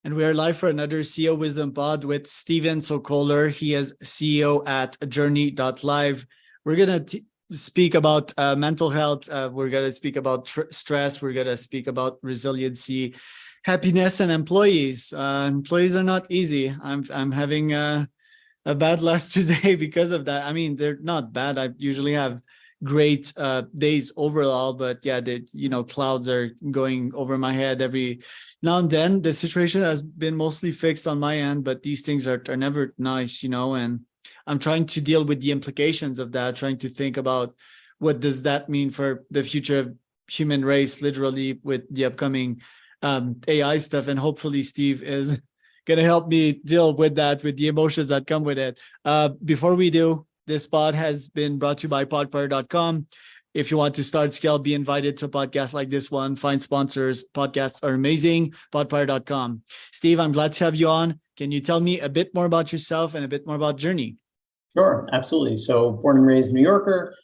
And we are live for another CEO Wisdom Pod with Stephen Sokoler. He is CEO at Journey.live. We're going to speak about mental health. We're going to speak about stress. We're going to speak about resiliency, happiness, and employees. Employees are not easy. I'm having a bad last today because of that. I mean, they're not bad. I usually have great days overall, but yeah, clouds are going over my head every now and then. The situation has been mostly fixed on my end, but these things are never nice, and I'm trying to deal with the implications of that, trying to think about what does that mean for the future of human race, literally with the upcoming AI stuff. And hopefully Steve is going to help me deal with that, with the emotions that come with it. Before we do, this pod has been brought to you by podpar.com. If you want to start, scale, be invited to a podcast like this one, find sponsors. Podcasts are amazing. Podpar.com. Steve, I'm glad to have you on. Can you tell me a bit more about yourself and a bit more about Journey? Sure, absolutely. So born and raised New Yorker,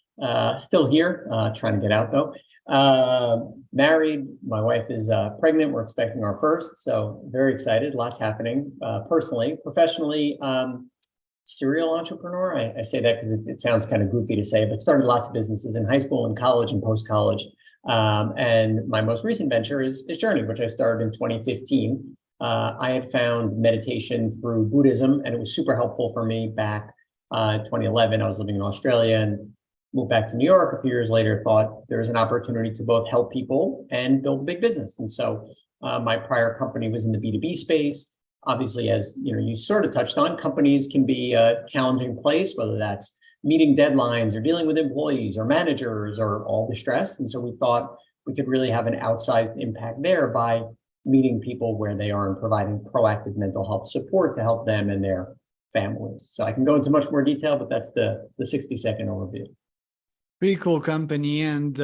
still here, trying to get out though. Married, my wife is pregnant. We're expecting our first, so very excited. Lots happening personally, professionally. Serial entrepreneur. I say that because it sounds kind of goofy to say, but started lots of businesses in high school and college and post-college. And my most recent venture is Journey, which I started in 2015. I had found meditation through Buddhism, and it was super helpful for me back in 2011. I was living in Australia and moved back to New York a few years later, thought there was an opportunity to both help people and build a big business. And so my prior company was in the B2B space. Obviously, as you sort of touched on, companies can be a challenging place, whether that's meeting deadlines or dealing with employees or managers or all the stress. And so we thought we could really have an outsized impact there by meeting people where they are and providing proactive mental health support to help them and their families. So I can go into much more detail, but that's the 60-second overview. Pretty cool company. And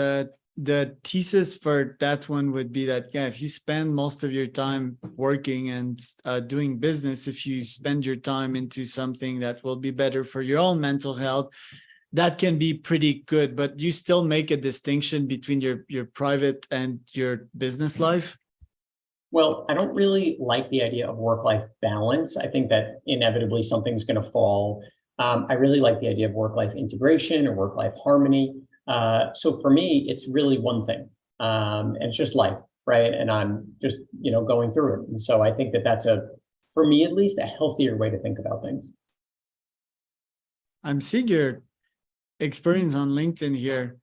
the thesis for that one would be that, yeah, if you spend most of your time working and doing business, if you spend your time into something that will be better for your own mental health, that can be pretty good. But you still make a distinction between your private and your business life? Well, I don't really like the idea of work-life balance. I think that inevitably something's going to fall. I really like the idea of work-life integration or work-life harmony. So for me, it's really one thing, and it's just life, right? And I'm just, going through it. And so I think that that's for me at least, a healthier way to think about things. I'm seeing your experience on LinkedIn here.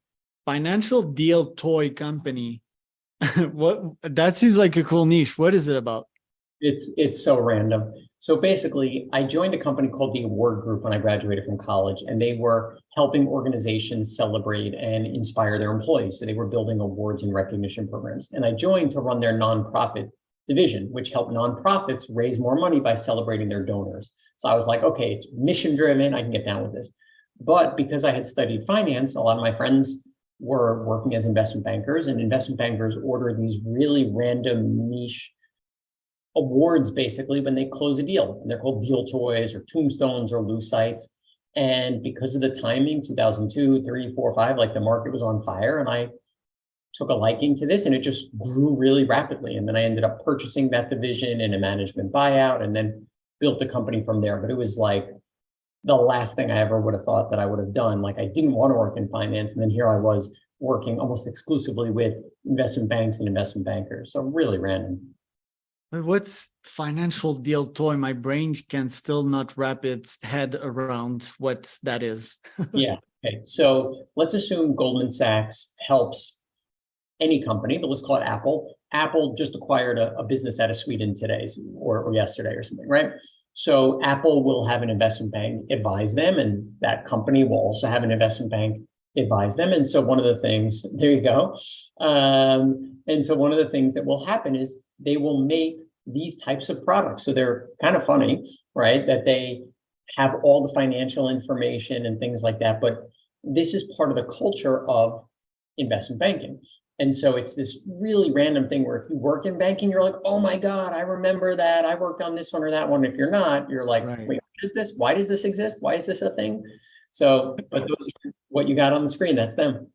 Financial deal toy company. That seems like a cool niche. What is it about? It's so random. So basically, I joined a company called the Award Group when I graduated from college, and they were helping organizations celebrate and inspire their employees. So they were building awards and recognition programs. And I joined to run their nonprofit division, which helped nonprofits raise more money by celebrating their donors. So I was like, okay, it's mission driven. I can get down with this. But because I had studied finance, a lot of my friends were working as investment bankers, and investment bankers order these really random niche awards basically when they close a deal, and they're called deal toys or tombstones or lucite. And because of the timing, 2002, 3, 4, 5, like the market was on fire, and I took a liking to this, and it just grew really rapidly. And then I ended up purchasing that division in a management buyout, and then built the company from there. But it was like the last thing I ever would have thought that I would have done. Like, I didn't want to work in finance, and then here I was working almost exclusively with investment banks and investment bankers. So really random. But what's financial deal toy? My brain can still not wrap its head around what that is. Yeah. Okay. So let's assume Goldman Sachs helps any company, but let's call it Apple. Apple just acquired a business out of Sweden today or yesterday or something, right? So Apple will have an investment bank advise them, and that company will also have an investment bank advise them. And so one of the things, there you go. And so one of the things that will happen is they will make these types of products. So they're kind of funny, right? That they have all the financial information and things like that. But this is part of the culture of investment banking. And so it's this really random thing where if you work in banking, you're like, oh my God, I remember that. I worked on this one or that one. If you're not, you're like, right. Wait, what is this? Why does this exist? Why is this a thing? So, but those are what you got on the screen, that's them.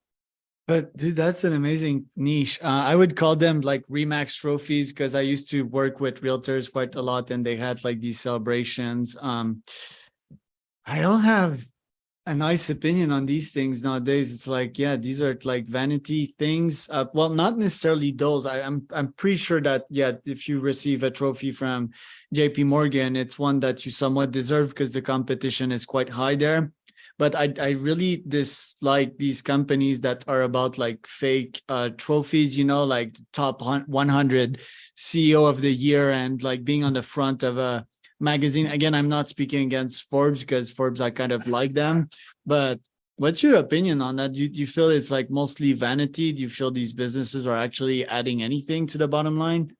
But dude, that's an amazing niche. I would call them like Remax trophies because I used to work with realtors quite a lot, and they had like these celebrations. I don't have a nice opinion on these things nowadays. It's like, yeah, these are like vanity things. Well, not necessarily those. I'm pretty sure that, yeah, if you receive a trophy from JP Morgan, it's one that you somewhat deserve because the competition is quite high there. But I really dislike these companies that are about like fake trophies, like top 100 CEO of the year and like being on the front of a magazine. Again, I'm not speaking against Forbes because Forbes, I kind of like them. But what's your opinion on that? Do you feel it's like mostly vanity? Do you feel these businesses are actually adding anything to the bottom line?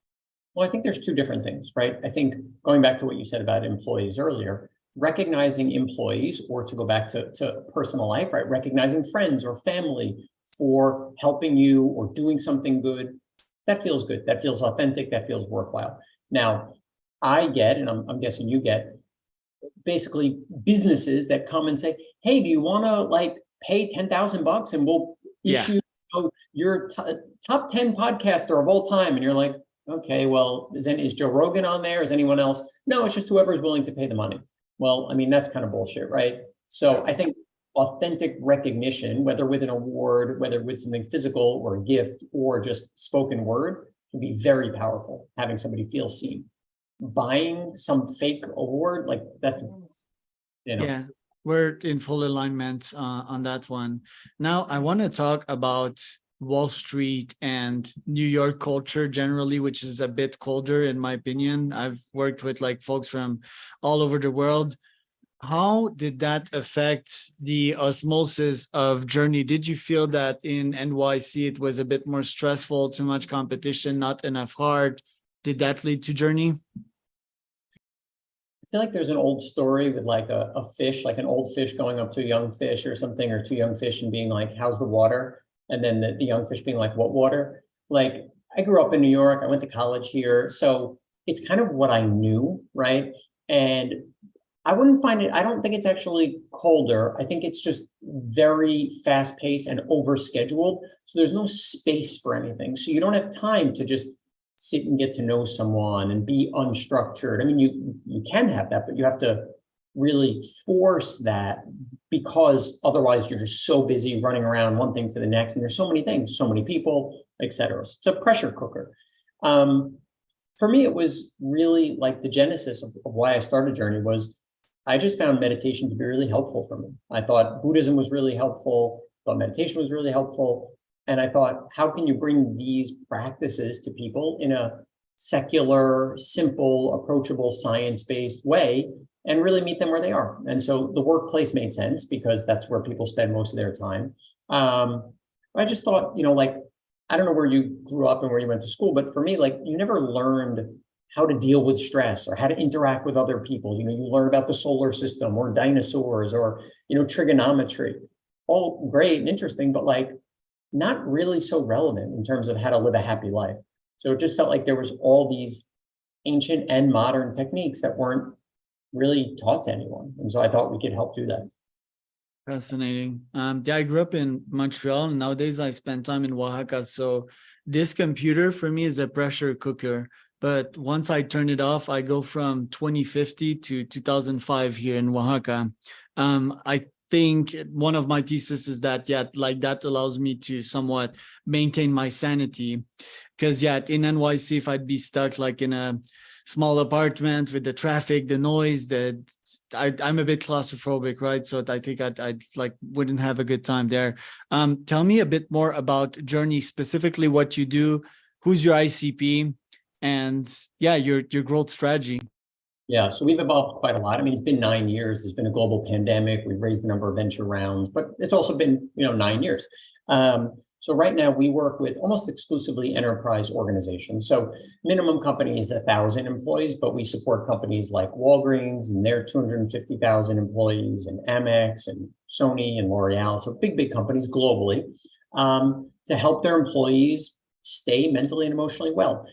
Well, I think there's two different things, right? I think going back to what you said about employees earlier, recognizing employees, or to go back to personal life, right? Recognizing friends or family for helping you or doing something good, that feels good. That feels authentic. That feels worthwhile. Now, I get, and I'm guessing you get, basically businesses that come and say, hey, do you want to like pay $10,000 and we'll Yeah. issue your top 10 podcaster of all time? And you're like, okay, well, is Joe Rogan on there? Is anyone else? No, it's just whoever's willing to pay the money. Well, I mean, that's kind of bullshit, right? So I think authentic recognition, whether with an award, whether with something physical or a gift or just spoken word, can be very powerful, having somebody feel seen. Buying some fake award, like that's, Yeah, we're in full alignment on that one. Now, I want to talk about Wall Street and New York culture generally, which is a bit colder in my opinion. I've worked with like folks from all over the world. How did that affect the osmosis of Journey? Did you feel that in NYC it was a bit more stressful, too much competition, not enough heart? Did that lead to Journey? I feel like there's an old story with like a fish, like an old fish going up to a young fish or something, or two young fish and being like, how's the water? And then the young fish being like, what water? Like, I grew up in New York, I went to college here. So it's kind of what I knew, right? And I wouldn't find it, I don't think it's actually colder. I think it's just very fast paced and overscheduled. So there's no space for anything. So you don't have time to just sit and get to know someone and be unstructured. I mean, you can have that, but you have to really force that because otherwise you're just so busy running around one thing to the next. And there's so many things, so many people, etc. It's a pressure cooker. For me, it was really like the genesis of why I started Journey was I just found meditation to be really helpful for me. I thought Buddhism was really helpful, thought meditation was really helpful. And I thought, how can you bring these practices to people in a secular, simple, approachable, science-based way and really meet them where they are? And so the workplace made sense because that's where people spend most of their time. I just thought, like, I don't know where you grew up and where you went to school, but for me, like, you never learned how to deal with stress or how to interact with other people. You learn about the solar system or dinosaurs or, trigonometry. All great and interesting, but like, not really so relevant in terms of how to live a happy life. So it just felt like there was all these ancient and modern techniques that weren't really taught to anyone. And so I thought we could help do that. Fascinating. Yeah, I grew up in Montreal and nowadays I spend time in Oaxaca. So this computer for me is a pressure cooker. But once I turn it off, I go from 2050 to 2005 here in Oaxaca. I think one of my thesis is that, yeah, like that allows me to somewhat maintain my sanity. Because, yeah, in NYC, if I'd be stuck like in a small apartment with the traffic, the noise, I'm a bit claustrophobic, right? So I think I'd like wouldn't have a good time there. Tell me a bit more about Journey, specifically what you do, who's your ICP, and yeah, your growth strategy. Yeah, so we've evolved quite a lot. I mean, it's been 9 years. There's been a global pandemic. We've raised the number of venture rounds, but it's also been, 9 years. So right now we work with almost exclusively enterprise organizations. So minimum company is 1,000 employees, but we support companies like Walgreens and their 250,000 employees, and Amex and Sony and L'Oreal. So big companies globally to help their employees stay mentally and emotionally well.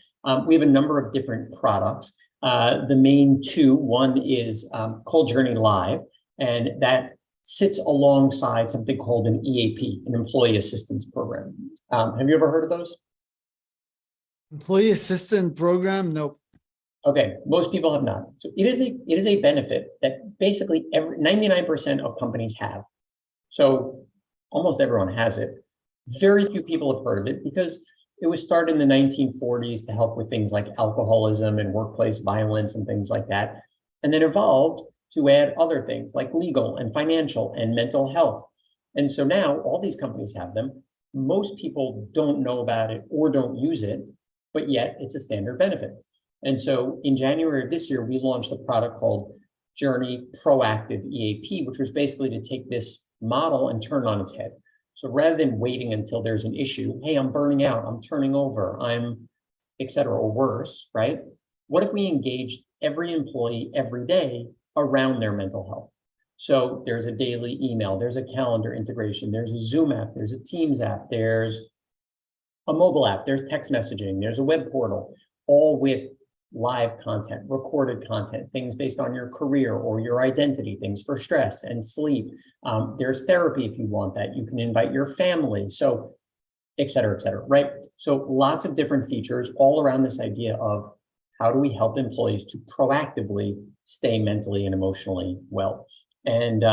We have a number of different products. The main two, one is called Journey.live, and that sits alongside something called an EAP, an Employee Assistance Program. Have you ever heard of those? Employee assistant program? Nope. Okay, most people have not. So it is a benefit that basically 99% of companies have. So almost everyone has it. Very few people have heard of it because it was started in the 1940s to help with things like alcoholism and workplace violence and things like that, and then evolved to add other things like legal and financial and mental health. And so now all these companies have them. Most people don't know about it or don't use it, but yet it's a standard benefit. And so in January of this year, we launched a product called Journey Proactive EAP, which was basically to take this model and turn it on its head. So rather than waiting until there's an issue, hey, I'm burning out, I'm turning over, I'm et cetera, or worse, right? What if we engaged every employee every day around their mental health? So there's a daily email, there's a calendar integration, there's a Zoom app, there's a Teams app, there's a mobile app, there's text messaging, there's a web portal, all with live content, recorded content, things based on your career or your identity, things for stress and sleep. There's therapy if you want that. You can invite your family, so et cetera, right? So lots of different features all around this idea of how do we help employees to proactively stay mentally and emotionally well. And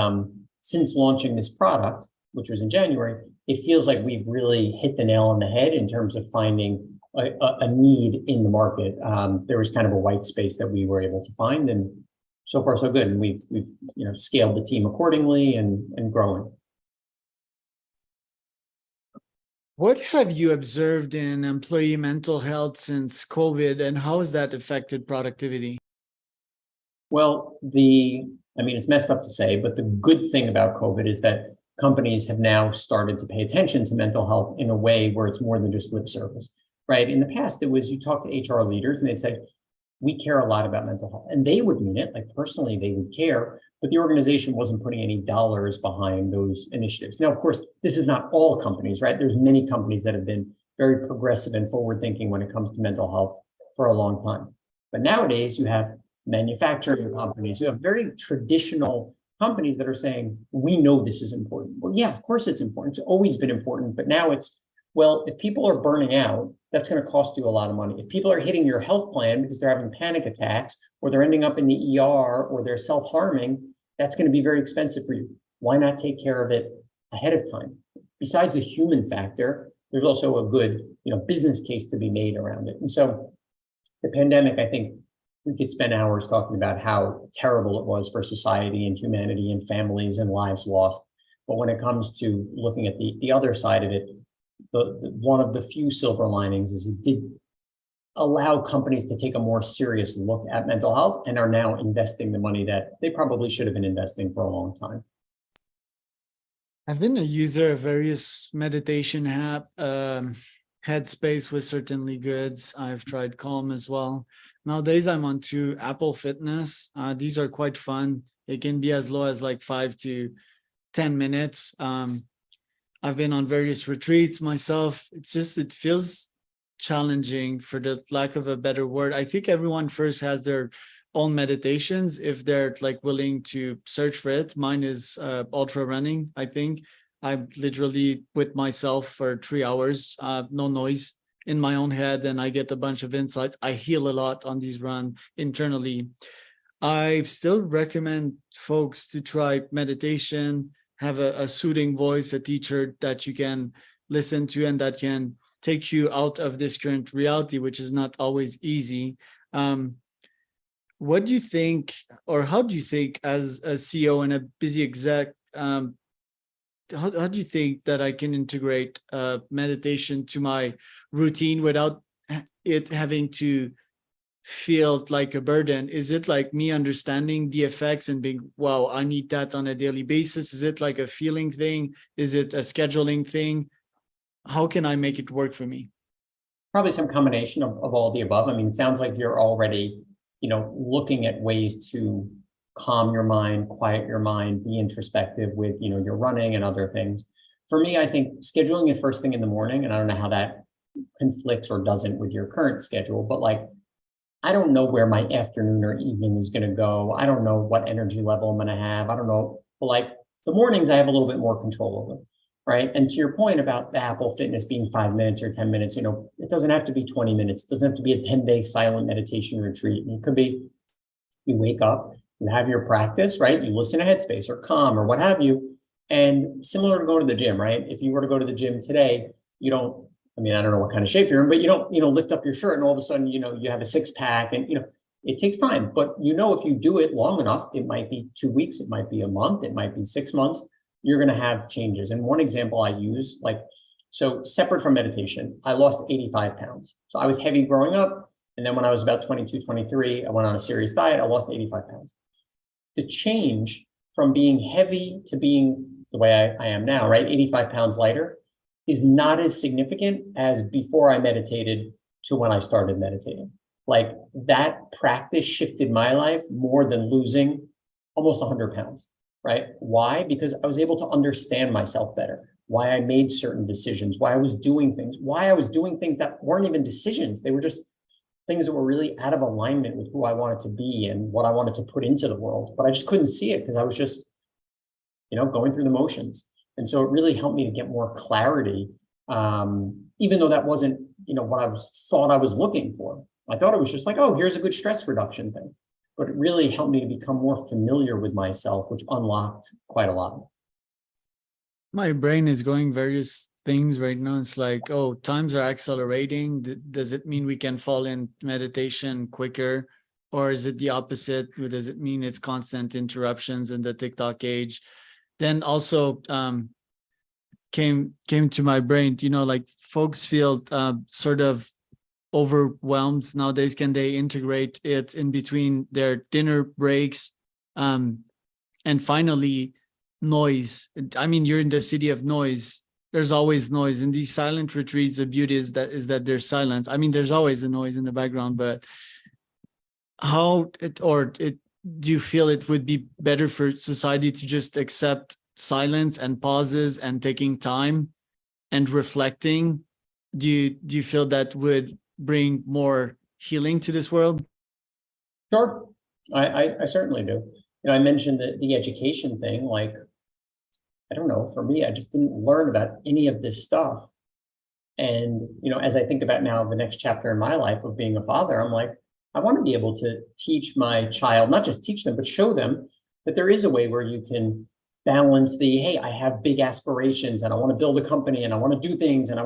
since launching this product, which was in January, it feels like we've really hit the nail on the head in terms of finding a need in the market. There was kind of a white space that we were able to find, and so far so good. And we've scaled the team accordingly and growing. What have you observed in employee mental health since COVID, and how has that affected productivity? Well, it's messed up to say, but the good thing about COVID is that companies have now started to pay attention to mental health in a way where it's more than just lip service. Right. In the past, it was you talk to HR leaders and they'd say, we care a lot about mental health. And they would mean it, like personally, they would care, but the organization wasn't putting any dollars behind those initiatives. Now, of course, this is not all companies, right? There's many companies that have been very progressive and forward thinking when it comes to mental health for a long time. But nowadays, you have manufacturing companies, you have very traditional companies that are saying, we know this is important. Well, yeah, of course it's important. It's always been important, but now it's, well, if people are burning out, that's going to cost you a lot of money. If people are hitting your health plan because they're having panic attacks or they're ending up in the ER or they're self-harming, that's going to be very expensive for you. Why not take care of it ahead of time? Besides the human factor, there's also a good, business case to be made around it. And so the pandemic, I think we could spend hours talking about how terrible it was for society and humanity and families and lives lost. But when it comes to looking at the other side of it, one of the few silver linings is it did allow companies to take a more serious look at mental health and are now investing the money that they probably should have been investing for a long time. I've been a user of various meditation app. Headspace was certainly good. I've tried Calm as well. Nowadays, I'm on to Apple Fitness. These are quite fun. It can be as low as like 5 to 10 minutes. I've been on various retreats myself. It feels challenging, for the lack of a better word. I think everyone first has their own meditations if they're like willing to search for it. Mine is ultra running. I think I'm literally with myself for 3 hours, no noise in my own head, and I get a bunch of insights. I heal a lot on these runs internally. I still recommend folks to try meditation, have a soothing voice, a teacher that you can listen to and that can take you out of this current reality, which is not always easy. What do you think, or how do you think as a CEO and a busy exec, how do you think that I can integrate meditation to my routine without it having to feel like a burden? Is it like me understanding the effects and being, wow, I need that on a daily basis? Is it like a feeling thing? Is it a scheduling thing? How can I make it work for me? Probably some combination of all the above. I mean, it sounds like you're already, looking at ways to calm your mind, quiet your mind, be introspective with, your running and other things. For me, I think scheduling it first thing in the morning, and I don't know how that conflicts or doesn't with your current schedule, but like, I don't know where my afternoon or evening is going to go. I don't know what energy level I'm going to have. I don't know. But like The mornings I have a little bit more control over, right? And to your point about the Apple Fitness being 5 minutes or 10 minutes, it doesn't have to be 20 minutes. It doesn't have to be a 10-day silent meditation retreat. It could be you wake up, you have your practice, right? You listen to Headspace or Calm or what have you. And similar to going to the gym, right? If you were to go to the gym today, you don't, I don't know what kind of shape you're in, but you don't, lift up your shirt and all of a sudden, you have a 6-pack and, it takes time. But if you do it long enough, it might be 2 weeks, it might be a month, it might be 6 months, you're going to have changes. And one example I use, so separate from meditation, I lost 85 pounds. So I was heavy growing up. And then when I was about 22, 23, I went on a serious diet, I lost 85 pounds. The change from being heavy to being the way I am now, right? 85 pounds lighter is not as significant as before I meditated to when I started meditating. That practice shifted my life more than losing almost 100 pounds, right? Why? Because I was able to understand myself better, why I made certain decisions, why I was doing things that weren't even decisions. They were just things that were really out of alignment with who I wanted to be and what I wanted to put into the world. But I just couldn't see it because I was just, going through the motions. And so it really helped me to get more clarity, even though that wasn't, what I thought I was looking for. I thought it was just here's a good stress reduction thing. But it really helped me to become more familiar with myself, which unlocked quite a lot. My brain is going various things right now. It's times are accelerating. Does it mean we can fall in meditation quicker? Or is it the opposite? Does it mean it's constant interruptions in the TikTok age? Then also came to my brain, folks feel sort of overwhelmed nowadays. Can they integrate it in between their dinner breaks? And finally, noise. You're in the city of noise. There's always noise in these silent retreats. The beauty is that there's silence. There's always a noise in the background, but do you feel it would be better for society to just accept silence and pauses and taking time and reflecting? Do you feel that would bring more healing to this world? Sure, I certainly do. I mentioned the education thing. I don't know, for me, I just didn't learn about any of this stuff. And, as I think about now the next chapter in my life of being a father, I'm I want to be able to teach my child, not just teach them, but show them that there is a way where you can balance hey, I have big aspirations and I want to build a company and I want to do things and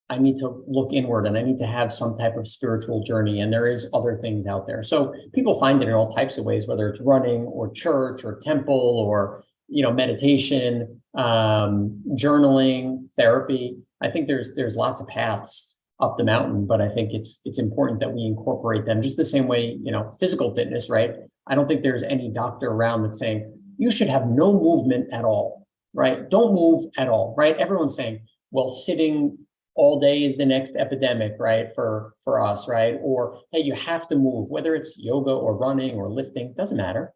I need to look inward and I need to have some type of spiritual journey. And there is other things out there. So people find it in all types of ways, whether it's running or church or temple or, meditation, journaling, therapy. I think there's lots of paths up the mountain, but I think it's important that we incorporate them just the same way, physical fitness, right? I don't think there's any doctor around that's saying you should have no movement at all, right? Don't move at all, right? Everyone's saying, well, sitting all day is the next epidemic, right? For us, right? Or, hey, you have to move, whether it's yoga or running or lifting, doesn't matter.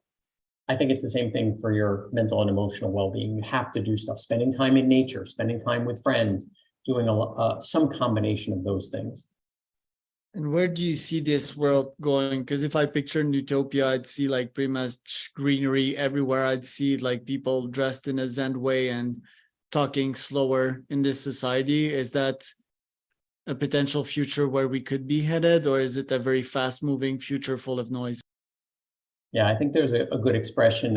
I think it's the same thing for your mental and emotional well-being. You have to do stuff, spending time in nature, spending time with friends, doing some combination of those things. And where do you see this world going? Because if I picture in utopia, I'd see pretty much greenery everywhere. I'd see people dressed in a Zen way and talking slower in this society. Is that a potential future where we could be headed, or is it a very fast-moving future full of noise? Yeah, I think there's a good expression,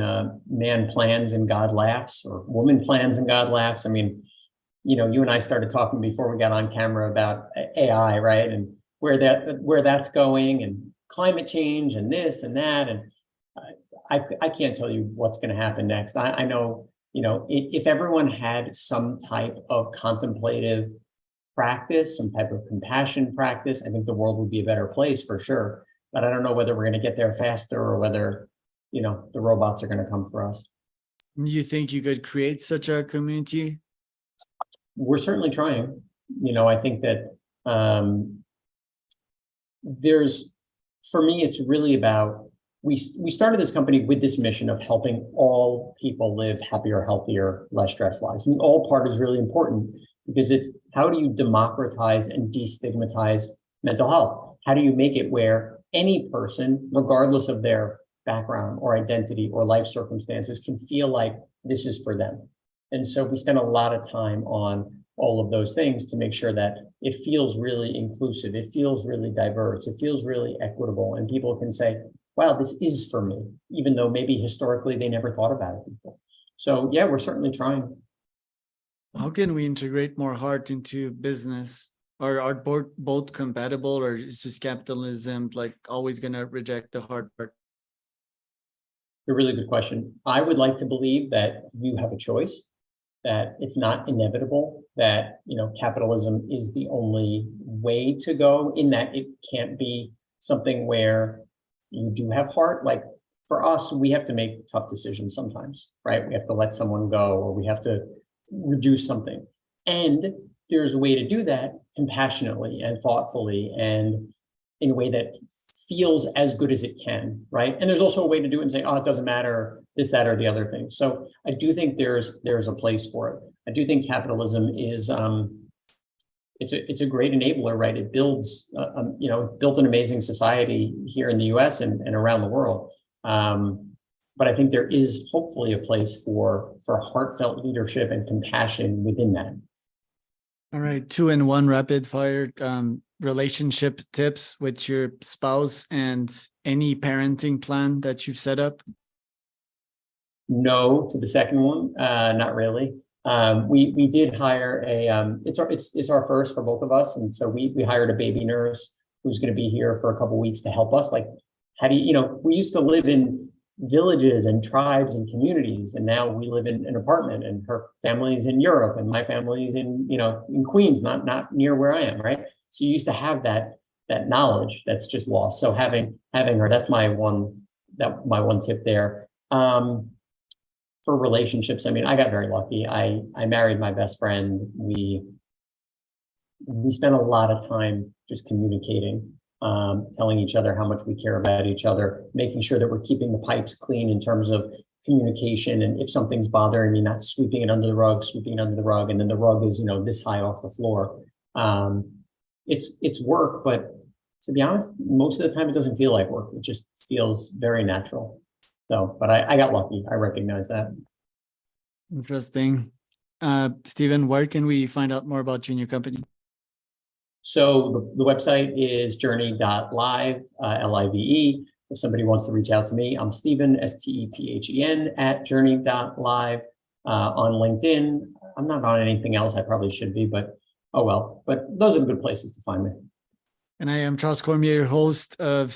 man plans and God laughs, or woman plans and God laughs. You and I started talking before we got on camera about AI, right? And where that's going and climate change and this and that. And I can't tell you what's going to happen next. I know, if everyone had some type of contemplative practice, some type of compassion practice, I think the world would be a better place for sure. But I don't know whether we're going to get there faster or whether, the robots are going to come for us. Do you think you could create such a community? We're certainly trying. I think that for me, it's really about, we started this company with this mission of helping all people live happier, healthier, less stressed lives. All part is really important because it's how do you democratize and destigmatize mental health? How do you make it where any person, regardless of their background or identity or life circumstances can feel like this is for them. And so we spend a lot of time on all of those things to make sure that it feels really inclusive, it feels really diverse, it feels really equitable, and people can say, wow, this is for me, even though maybe historically they never thought about it before. So yeah, we're certainly trying. How can we integrate more heart into business? Are both compatible, or is just capitalism like always going to reject the hard part? A really good question. I would like to believe that you have a choice, that it's not inevitable, that capitalism is the only way to go, in that it can't be something where you do have heart. Like for us, we have to make tough decisions sometimes, right? We have to let someone go, or we have to reduce something. And there's a way to do that compassionately and thoughtfully and in a way that feels as good as it can, right? And there's also a way to do it and say, oh, it doesn't matter, this, that, or the other thing. So I do think there's a place for it. I do think capitalism is it's a great enabler, right? It builds built an amazing society here in the US and around the world. But I think there is hopefully a place for heartfelt leadership and compassion within that. All right, 2-in-1 rapid fire relationship tips with your spouse and any parenting plan that you've set up. No to the second one, not really. We did hire a it's our first for both of us, and so we hired a baby nurse who's going to be here for a couple of weeks to help us. Like, how do we used to live in villages and tribes and communities, and now we live in an apartment, and her family's in Europe and my family's in in Queens, not near where I am, right? So you used to have that knowledge that's just lost. So having her, that's my one tip there. For relationships, I mean, I got very lucky. I married my best friend. We spent a lot of time just communicating, telling each other how much we care about each other, making sure that we're keeping the pipes clean in terms of communication. And if something's bothering me, not sweeping it under the rug, and then the rug is, this high off the floor. It's work, but to be honest, most of the time it doesn't feel like work. It just feels very natural. So, but I got lucky. I recognize that. Interesting. Stephen, where can we find out more about you and your company? So the website is Journey.live, Live. If somebody wants to reach out to me, I'm Stephen, Stephen, at Journey.live. On LinkedIn, I'm not on anything else. I probably should be, but oh well. But those are good places to find me. And I am Charles Cormier, host of